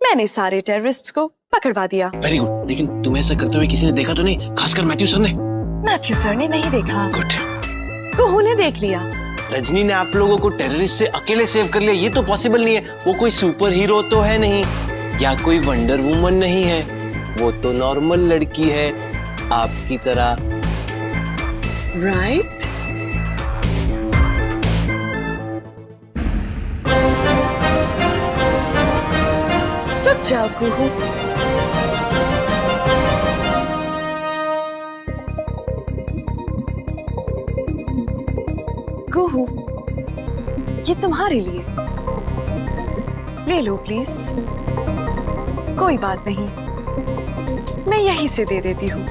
मैंने सारे टेररिस्ट्स को पकड़वा दिया। Very good. लेकिन तुम ऐसा करते हुए किसी ने देखा तो नहीं, खासकर मैथ्यू सर ने? मैथ्यू सर ने नहीं देखा। गुड। कुहू ने देख लिया। रजनी ने आप लोगों को टेररिस्ट से अकेले सेव कर लिया, ये तो पॉसिबल नहीं है। वो कोई सुपर हीरो तो है नहीं, या कोई वंडर वुमन नहीं है। वो तो नॉर्मल लड़की है, आपकी तरह। राइट। रुक जाओ कुहू। कुहू, ये तुम्हारे लिए। ले लो प्लीज। कोई बात नहीं, मैं यहीं से दे देती हूँ।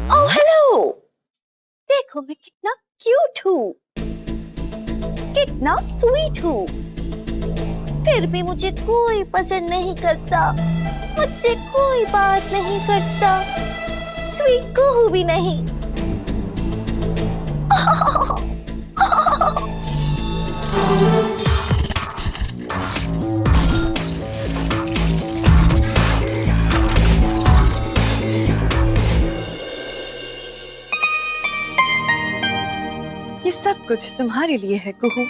ओह हेलो, देखो मैं कितना क्यूट हूँ, कितना स्वीट हूँ। फिर भी मुझे कोई पसंद नहीं करता, मुझसे कोई बात नहीं करता, स्वीट कुहू भी नहीं। ये सब कुछ तुम्हारे लिए है कुहू।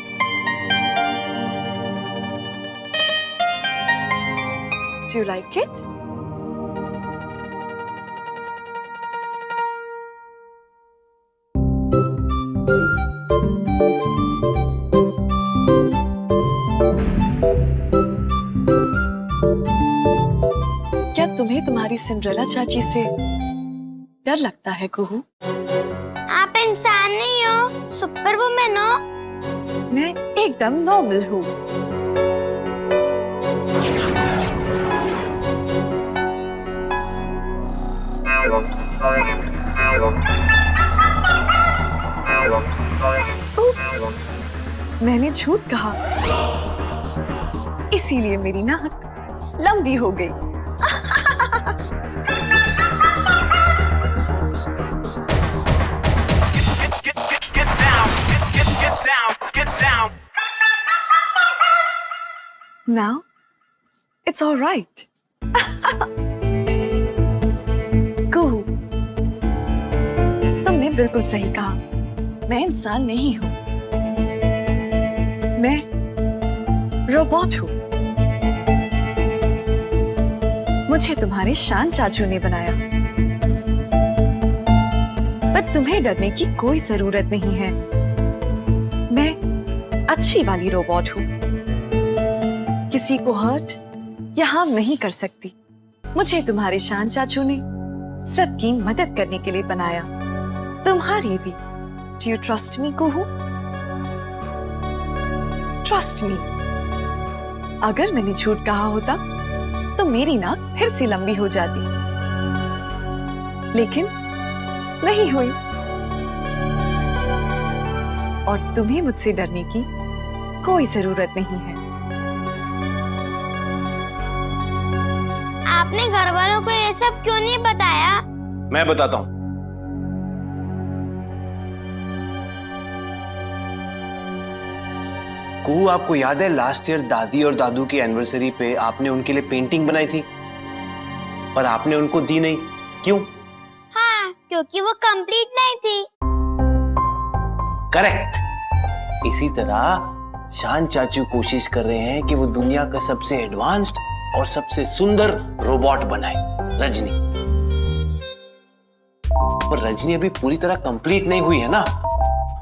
Do you like it? क्या तुम्हें तुम्हारी सिंड्रेला चाची से डर लगता है कुहू? आप इंसान नहीं हो, सुपर वुमन हो। मैं एकदम नॉर्मल हूँ। उप्स, मैंने झूठ कहा, इसीलिए मेरी नाक लंबी हो गई। Now, it's all right. कुहू, तुमने बिल्कुल सही कहा। मैं इंसान नहीं हूँ, मैं रोबोट हूँ। मुझे तुम्हारे शान चाचू ने बनाया, पर तुम्हें डरने की कोई जरूरत नहीं है। मैं अच्छी वाली रोबोट हूँ, किसी को हर्ट या हार्म नहीं कर सकती। मुझे तुम्हारे शान चाचू ने सबकी मदद करने के लिए बनाया, तुम्हारी भी। Do you trust me, Kuhu? Trust me. अगर मैंने झूठ कहा होता तो मेरी नाक फिर से लंबी हो जाती, लेकिन नहीं हुई। और तुम्हें मुझसे डरने की कोई जरूरत नहीं है। आपने घर वालों को ये सब क्यों नहीं बताया? मैं बताता हूँ। कुहू, आपको याद है लास्ट ईयर दादी और दादू की एनिवर्सरी पे आपने उनके लिए पेंटिंग बनाई थी, पर आपने उनको दी नहीं, क्यों? हाँ, क्योंकि वो कंप्लीट नहीं थी। करेक्ट। इसी तरह शान चाचू कोशिश कर रहे हैं कि वो दुनिया का सबसे एडवांस्ड और सबसे सुंदर रोबोट बनाए, रजनी। पर रजनी अभी पूरी तरह कंप्लीट नहीं हुई है ना,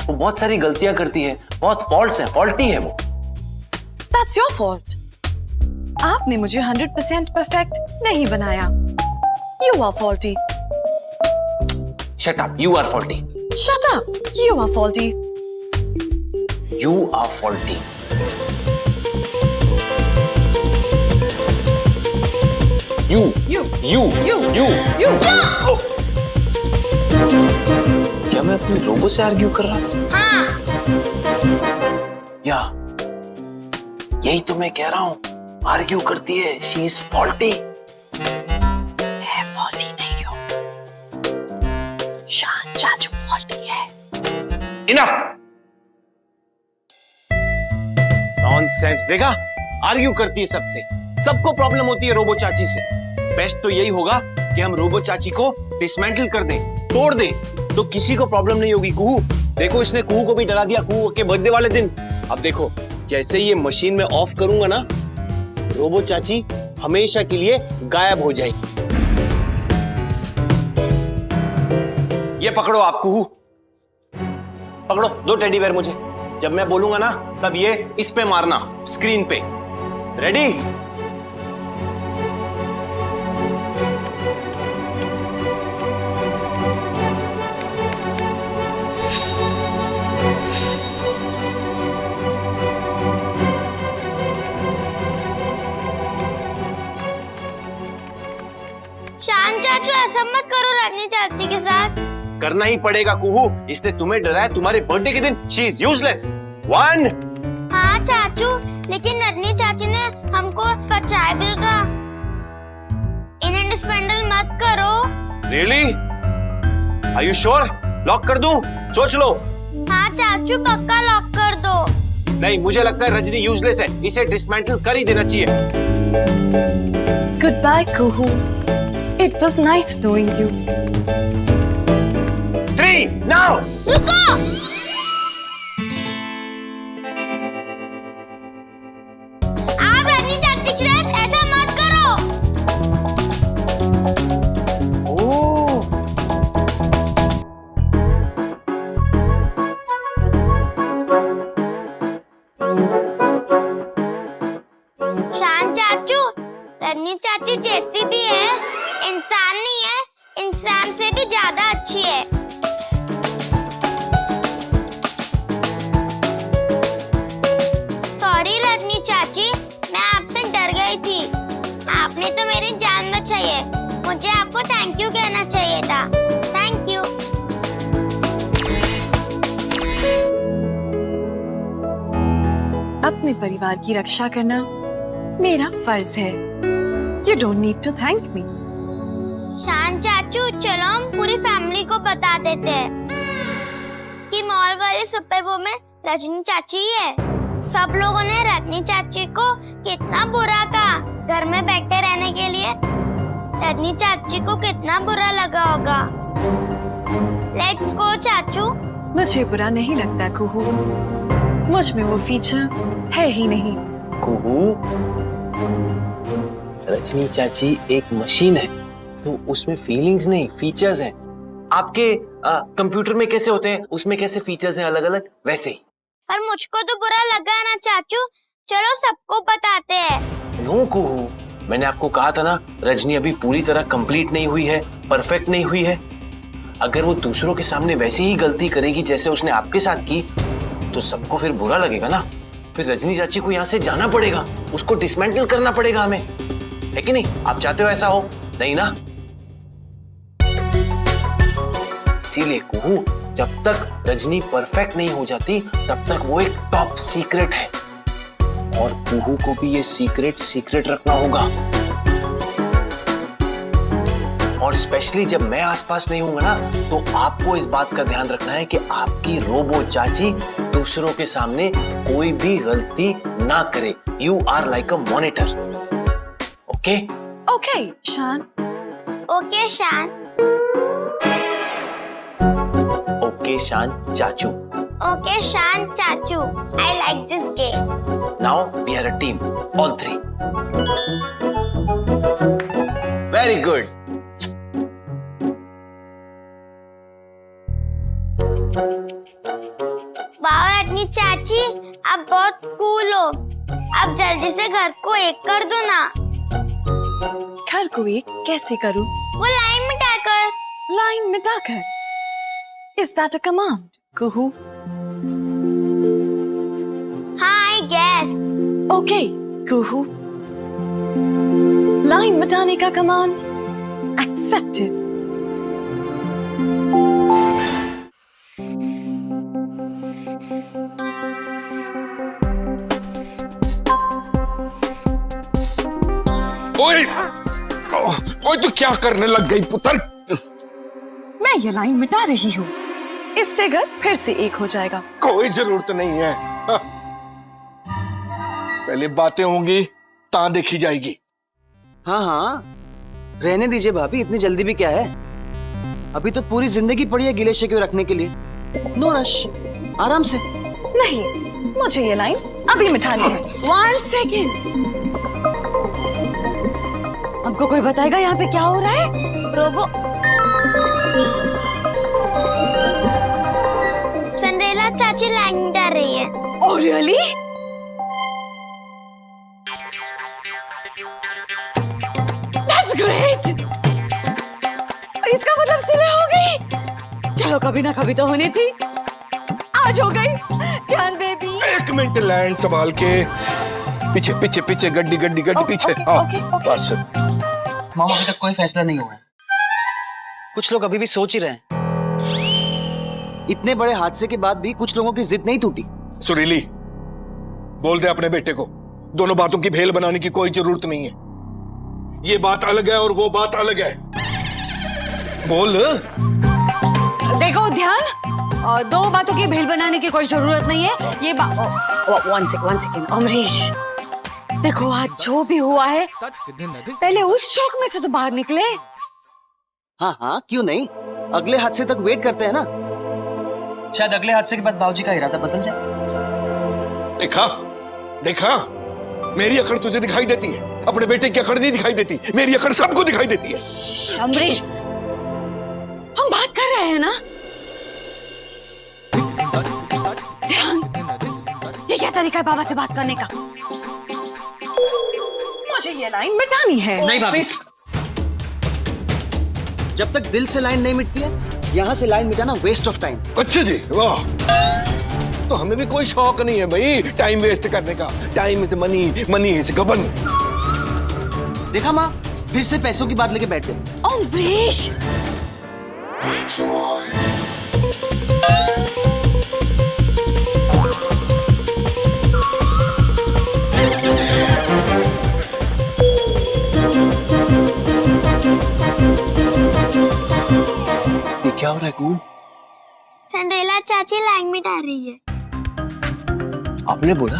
वो बहुत सारी गलतियां करती है, बहुत फॉल्ट्स हैं, फॉल्टी है वो। That's your fault. आपने मुझे 100% परफेक्ट नहीं बनाया। You are faulty. Shut up, you are faulty. Shut up, you are faulty. You are faulty. You. क्या मैं अपनी रोबो से आर्ग्यू कर रहा था? हाँ, या यही तो मैं कह रहा हूँ, आर्ग्यू करती है, शी इज फॉल्टी। मैं फॉल्टी नहीं हूँ, शान चाचू फॉल्टी है। Enough nonsense. देखा, आर्ग्यू करती है सबसे, सबको प्रॉब्लम होती है रोबो चाची से। बेस्ट तो यही होगा कि हम रोबो चाची को डिसमेंटल कर दें, तोड़ दें, तो किसी को प्रॉब्लम नहीं होगी। कुहू देखो, इसने कुहू को भी डरा दिया कुहू के बर्थडे वाले दिन। अब देखो, जैसे ही ये मशीन में ऑफ करूंगा ना, रोबो चाची हमेशा के लिए गायब हो जाएगी। ये पकड़ो आप कुहू, पकड़ो, दो टेडी बेयर मुझे। जब मैं बोलूंगा ना, तब ये इस पे मारना, स्क्रीन पे। रेडी? शान चाचू ऐसा मत करो रजनी चाची के साथ। करना ही पड़ेगा कुहू, इसने तुम्हें डराया तुम्हारे बर्थडे के दिन। She is useless. 1। हाँ चाचू, लेकिन रजनी चाची ने हमको बचाया भी तो था। इन्हें डिसमेंटल मत करो। Really? Are you sure? Lock कर दूं? सोच लो। हाँ चाचू, पक्का लॉक कर दो। नहीं, मुझे लगता है रजनी यूजलेस है, इसे डिसमेंटल कर ही देना चाहिए। Goodbye, Kuhu. It was nice knowing you. 3 now. रुको। आप रजनी चाची के साथ ऐसा मत करो। ओह, शान चाचू, रजनी चाची जैसी भी है, इंसान नहीं है, इंसान से भी ज्यादा अच्छी है। सॉरी रजनी चाची, मैं आपसे डर गई थी। आपने तो मेरी जान बचाई है। मुझे आपको थैंक यू कहना चाहिए था। Thank you. अपने परिवार की रक्षा करना मेरा फर्ज है। You don't need to thank me. शान चाचू, चलो हम पूरी फैमिली को बता देते हैं कि मॉल वाली सुपर वुमन रजनी चाची ही है। सब लोगों ने रजनी चाची को कितना बुरा कहा घर में बैठे रहने के लिए। रजनी चाची को कितना बुरा लगा होगा। लेट्स गो चाचू। मुझे बुरा नहीं लगता कुहू, मुझ में वो फीचर है ही नहीं। कुहू, रजनी चाची एक मशीन है, तो उसमें फीलिंग्स नहीं, फीचर्स हैं। आपके कंप्यूटर में कैसे होते हैं, उसमें कैसे फीचर्स हैं अलग अलग, वैसे ही। पर मुझको तो बुरा लगा ना चाचू। चलो सबको बताते हैं। नो कुहू, मैंने आपको कहा था ना, रजनी अभी पूरी तरह कंप्लीट नहीं हुई है, परफेक्ट नहीं हुई है। अगर वो दूसरों के सामने वैसी ही गलती करेगी जैसे उसने आपके साथ की, तो सबको फिर बुरा लगेगा ना। फिर रजनी चाची को यहाँ से जाना पड़ेगा, उसको डिसमेंटल करना पड़ेगा हमें, है कि नहीं? आप चाहते हो ऐसा हो? नहीं ना? इसीलिए कुहू, जब तक रजनी परफेक्ट नहीं हो जाती, तब तक वो एक टॉप सीक्रेट है, और कुहू को भी ये सीक्रेट सीक्रेट रखना होगा। और स्पेशली जब मैं आसपास नहीं हूंगा ना, तो आपको इस बात का ध्यान रखना है कि आपकी रोबो चाची दूसरों के सामने कोई भी गलती ना करे। You are like a monitor. Okay? Okay Shaan. Okay Shaan. Okay Shaan चाचू। ओके शान चाचू। I like this game. Now we are a team, all 3. Very good. वाह रजनी चाची, आप बहुत कूल हो। अब जल्दी से घर को एक कर दो ना। घर को एक कैसे करूं? वो लाइन मिटाकर। लाइन मिटाकर? Is that a command, Kuhu? हाँ, I guess. Okay Kuhu, line मिटाने का कमांड एक्सेप्टेड। ओए ओए, तू क्या करने लग गई पुत्र? मैं ये लाइन मिटा रही हूँ, इससे घर फिर से एक हो जाएगा। कोई जरूरत नहीं है। हाँ। पहले बातें होंगी ता देखी जाएगी। हाँ हाँ, रहने दीजिए भाभी, इतनी जल्दी भी क्या है? अभी तो पूरी जिंदगी पड़ी है गिले शिकवे रखने के लिए। नो रश, आराम से। नहीं, मुझे ये लाइन अभी मिटानी है। 1 सेकेंड। हमको कोई बताएगा यहाँ पे क्या हो रहा है? रोबो सिंड्रेला चाची लाइन डाल रही है। Oh really? That's great. इसका मतलब सुलह हो गई। चलो, कभी ना कभी तो होनी थी, आज हो गई। ध्यान बेबी। 1 मिनट, लैंड संभाल के। पीछे पीछे पीछे, गड्डी गड्डी गड्डी पीछे। हाँ, बस। मामा, अभी तक कोई फैसला नहीं हुआ है। कुछ लोग अभी भी सोच ही रहे हैं। इतने बड़े हादसे के बाद भी कुछ लोगों की जिद नहीं टूटी। सुरीली, बोल दे अपने बेटे को, दोनों बातों की भेल बनाने की कोई जरूरत नहीं है। ये बात अलग है और वो बात अलग है। बोल। देखो ध्यान, दो बातों की भेल बनाने की कोई जरूरत नहीं है। ये वन सेकेंड अमरीश, देखो आज जो भी हुआ है, पहले उस शौक में से तो बाहर निकले। हाँ हाँ, क्यों नहीं, अगले हादसे तक वेट करते हैं ना। शायद अगले हादसे के बाद बाबूजी का इरादा बदल जाए। देखा देखा, मेरी अकड़ तुझे दिखाई देती है, अपने बेटे की अकड़ नहीं दिखाई देती। मेरी अकड़ सबको दिखाई देती है। अमरीश, हम बात कर रहे हैं ना। ध्यान, ये क्या तरीका है बाबा से बात करने का? मुझे ये लाइन मिटानी है। नहीं भाभी, जब तक दिल से लाइन नहीं मिटती है, यहाँ से लाइन मिटाना वेस्ट ऑफ टाइम। अच्छा जी, वाह। तो हमें भी कोई शौक नहीं है भाई टाइम वेस्ट करने का। Time is money, money is गबन। देखा माँ, फिर से पैसों की बात लेके बैठ गए। अमरीश, क्या हो रहा है कूल? सिंड्रेला चाची लाइन में डाल रही है। आपने बोला?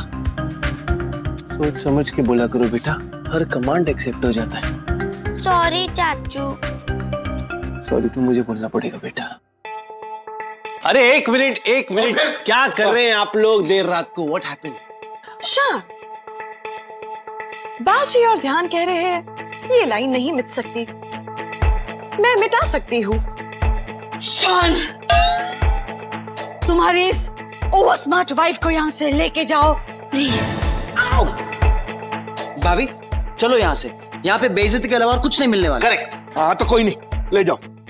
सोच समझ के बोला करो बेटा, हर कमांड एक्सेप्ट हो जाता है। सॉरी चाचू। सॉरी तो मुझे बोलना पड़ेगा बेटा। अरे एक मिनट, क्या कर रहे हैं आप लोग देर रात को? What happened? शान, बाजी और ध्यान कह रहे हैं ये लाइन नहीं मिट सकती, मैं मिटा सकती हूँ। शान, तुम्हारी इस ओवर स्मार्ट वाइफ को यहाँ से लेके जाओ प्लीज। आओ भाभी, चलो यहाँ से। यहाँ पे बेइज्जती के अलावा और कुछ नहीं मिलने वाला। करेक्ट। हाँ तो कोई नहीं,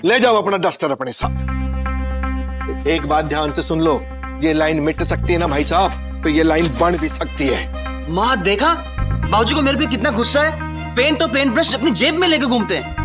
ले जाओ अपना डस्टर अपने साथ। एक बात ध्यान से सुन लो, ये लाइन मिट सकती है ना भाई साहब, तो ये लाइन बन भी सकती है। माँ देखा, बाबूजी को मेरे पे कितना गुस्सा है। पेंट और पेंट ब्रश अपनी जेब में लेके घूमते हैं।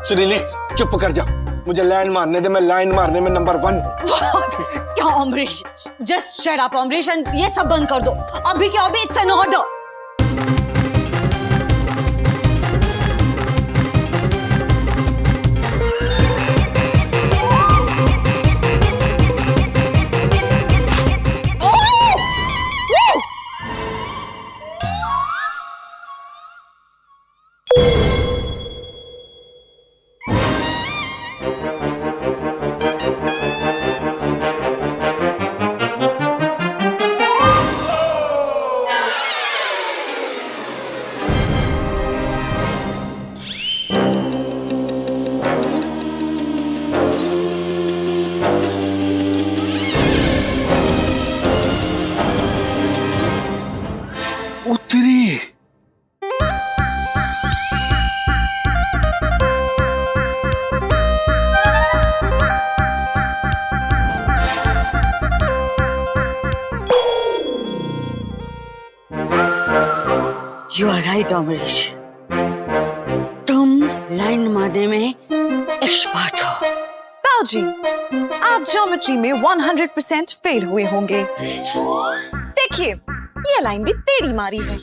सुरीली, चुप कर जा, मुझे लाइन मारने दे, मैं लाइन मारने में नंबर 1। क्या Amrish, just shut up Amrish, ये सब बंद कर दो अभी क्या अभी। It's an order. Right Amrish, तुम लाइन मारने में एक्सपर्ट हो। बाबूजी, आप ज्योमेट्री में 100% फेल हुए होंगे। देखिए, ये लाइन भी टेढ़ी मारी है।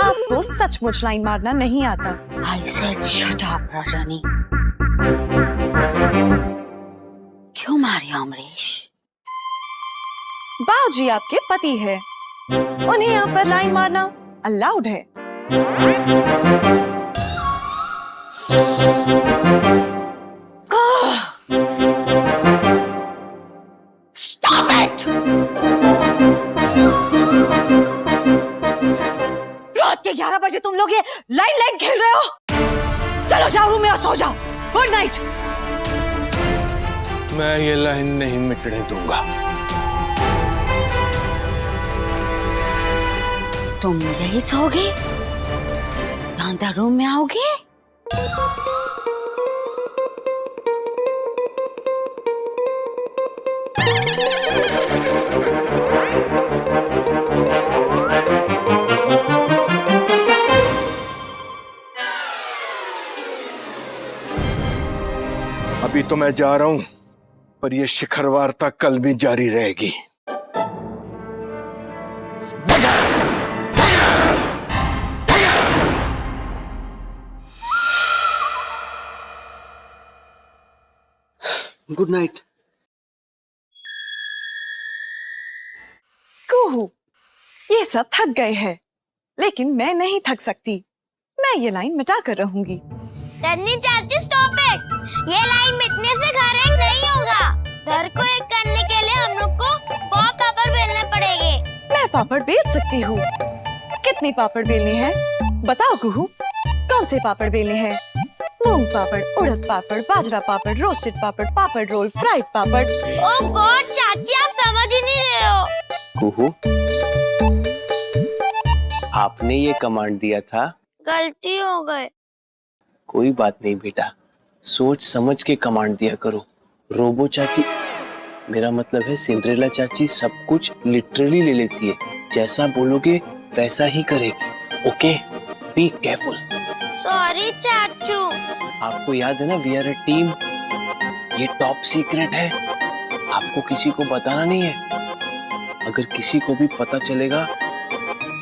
आपको सचमुच लाइन मारना नहीं आता। I said shut up, Rajani. क्यों मारी अमरीश? बाबूजी आपके पति है, उन्हें यहाँ पर लाइन मारना अलाउड है। Stop it! रात के 11 बजे तुम लोग ये लाइन लाइन खेल रहे हो? चलो जाओ रूम में और सो जाओ। Good night. मैं ये लाइन नहीं मिटने दूंगा। तुम यही सोओगे? या अंदर रूम में आओगे? अभी तो मैं जा रहा हूं, पर यह शिखर वार्ता कल भी जारी रहेगी। Good night. कुहू, ये सब थक गए हैं, लेकिन मैं नहीं थक सकती। मैं ये लाइन मिटा कर रहूंगी। रजनी चाची स्टॉप इट। ये लाइन मिटने से घर एक नहीं होगा। घर को एक करने के लिए हम लोग को बहुत पापड़ बेलने पड़ेंगे। मैं पापड़ बेल सकती हूँ। कितने पापड़ बेलने हैं? बताओ कुहू, कौन से पापड़ बेलने हैं? मूंग पापड़, उड़द पापड़, बाजरा पापड़, रोस्टेड पापड़, पापड़ रोल, फ्राइड पापड़। ओह गॉड चाची, आप समझ ही नहीं रहे हो। कुहू, आपने ये कमांड दिया था। गलती हो गई। कोई बात नहीं बेटा, सोच समझ के कमांड दिया करो। रोबो चाची, मेरा मतलब है सिंड्रेला चाची, सब कुछ लिटरली ले लेती है। जैसा बोलोगे वैसा ही करेगी। Okay, be careful. सॉरी चाचू। आपको याद है ना, वी आर अ टीम। ये टॉप सीक्रेट है, आपको किसी को बताना नहीं है। अगर किसी को भी पता चलेगा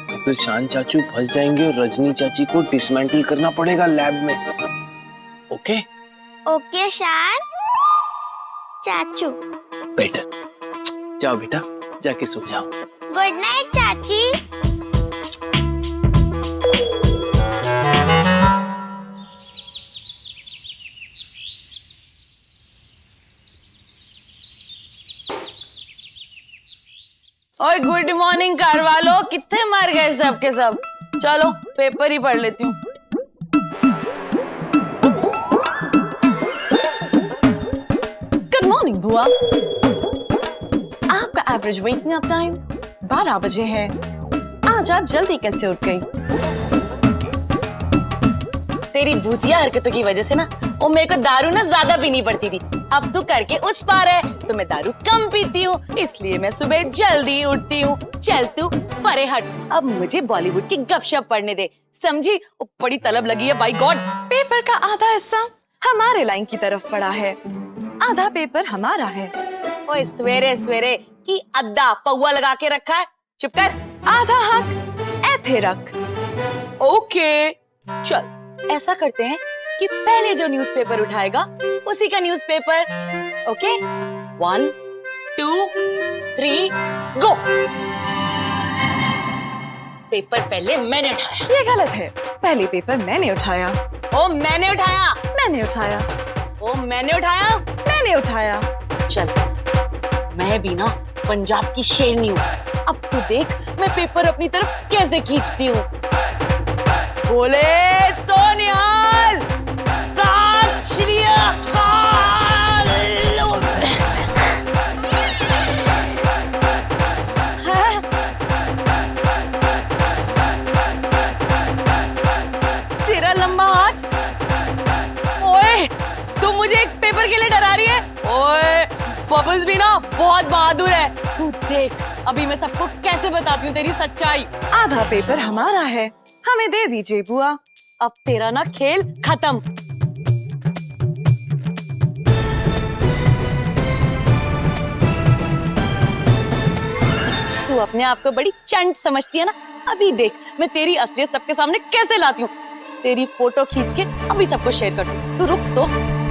तो फिर शान चाचू फंस जाएंगे और रजनी चाची को डिसमेंटल करना पड़ेगा लैब में। ओके ओके शान चाचू। बेटर, जाओ बेटा, जाके सो जाओ। गुड नाइट चाची। ओए गुड मॉर्निंग कार वालों, कितने मर गए सब के सब। चलो पेपर ही पढ़ लेती हूँ। गुड मॉर्निंग बुआ। आपका एवरेज वेकिंग अप टाइम 12 बजे है। आज आप जल्दी कैसे उठ गई? तेरी भूतिया हरकतों की वजह से ना, वो मेरे को दारू ना ज्यादा पीनी पड़ती थी। अब तू करके उस पार है तो मैं दारू कम पीती हूँ, इसलिए मैं सुबह जल्दी उठती हूँ। चल तू परे हट, अब मुझे बॉलीवुड की गपशप पढ़ने दे, समझी? वो बड़ी तलब लगी है, बाय गॉड। पेपर का आधा हिस्सा हमारे लाइन की तरफ पड़ा है, आधा पेपर हमारा है। ओए सवेरे सवेरे की अद्दा पौवा लगा के रखा है, चुप कर। आधा हक ऐथे रख। ओके चल, ऐसा करते हैं कि पहले जो न्यूज़पेपर उठाएगा उसी का न्यूज़पेपर। ओके 1 2 3 गो। पेपर पहले मैंने उठाया। ये गलत है, पहले पेपर मैंने उठाया। ओ मैंने उठाया। मैंने उठाया। ओ मैंने उठाया। मैंने उठाया। चल, मैं भी ना पंजाब की शेरनी हूँ। अब तू देख मैं पेपर अपनी तरफ कैसे खींचती हूँ। बोले सोनिहाल, सत श्री अकाल। हाँ? तेरा लंबा हाथ। ओए, तू मुझे एक पेपर के लिए डरा रही है? ओए, बबल्स भी ना बहुत बहादुर है। तू देख अभी मैं सबको कैसे बताती हूँ तेरी सच्चाई। आधा पेपर हमारा है, हमें दे दीजिए बुआ। अब तेरा ना खेल खत्म। तू अपने आप को बड़ी चंट समझती है ना, अभी देख मैं तेरी असलियत सबके सामने कैसे लाती हूँ। तेरी फोटो खींच के अभी सबको शेयर कर दूँ, तू रुक तो।